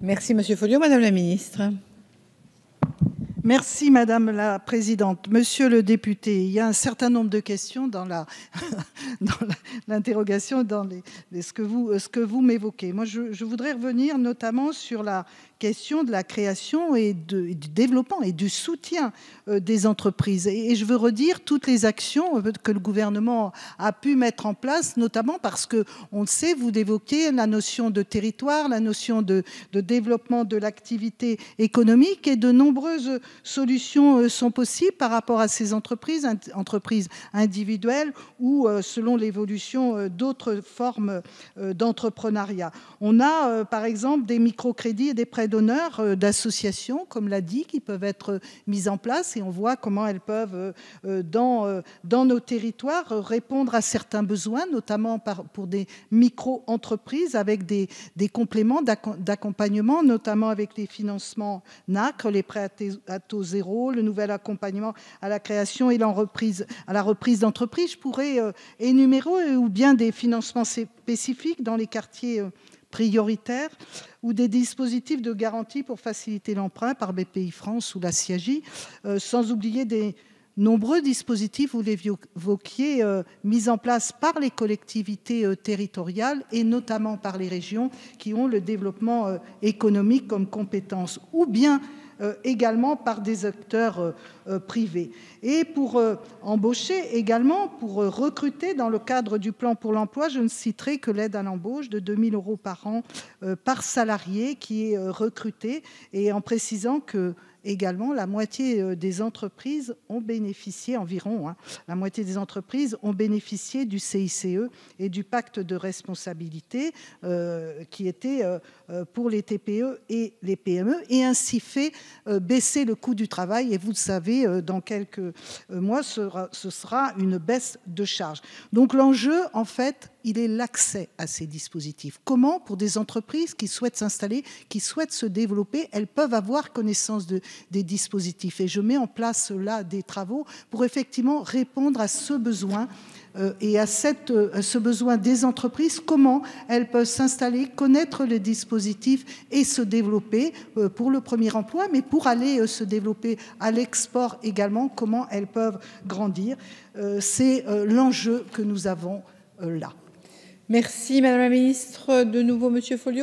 Merci, Monsieur Folliot. Madame la ministre. Merci Madame la Présidente. Monsieur le député, il y a un certain nombre de questions dans l'interrogation, dans ce que vous m'évoquez. Moi, je voudrais revenir notamment sur la question de la création et du développement et du soutien des entreprises. Et je veux redire toutes les actions que le gouvernement a pu mettre en place, notamment parce que, on le sait, vous évoquez la notion de territoire, la notion de développement de l'activité économique, et de nombreuses solutions sont possibles par rapport à ces entreprises individuelles ou selon l'évolution d'autres formes d'entrepreneuriat. On a par exemple des microcrédits et des prêts d'honneur d'associations, comme l'a dit, qui peuvent être mises en place, et on voit comment elles peuvent dans nos territoires répondre à certains besoins, notamment pour des micro-entreprises avec des compléments d'accompagnement, notamment avec les financements NACRE, les prêts à taux zéro, le nouvel accompagnement à la création et à la reprise d'entreprise. Je pourrais énumérer, ou bien des financements spécifiques dans les quartiers prioritaires, ou des dispositifs de garantie pour faciliter l'emprunt par Bpifrance ou la CIAGI, sans oublier des nombreux dispositifs, vous l'évoquiez, mis en place par les collectivités territoriales et notamment par les régions qui ont le développement économique comme compétence, ou bien également par des acteurs privés. Et pour embaucher également, pour recruter dans le cadre du plan pour l'emploi, je ne citerai que l'aide à l'embauche de 2 000 € par an par salarié qui est recruté, et en précisant que également, la moitié des entreprises ont bénéficié, environ, la moitié des entreprises ont bénéficié du CICE et du pacte de responsabilité qui était pour les TPE et les PME, et ainsi fait baisser le coût du travail. Et vous le savez, dans quelques mois, ce sera une baisse de charges. Donc l'enjeu, en fait, il est l'accès à ces dispositifs. Comment, pour des entreprises qui souhaitent s'installer, qui souhaitent se développer, elles peuvent avoir connaissance des dispositifs. Et je mets en place là des travaux pour effectivement répondre à ce besoin et à ce besoin des entreprises, comment elles peuvent s'installer, connaître les dispositifs et se développer pour le premier emploi, mais pour aller se développer à l'export également, comment elles peuvent grandir. C'est l'enjeu que nous avons là. Merci Madame la ministre. De nouveau Monsieur Folliot.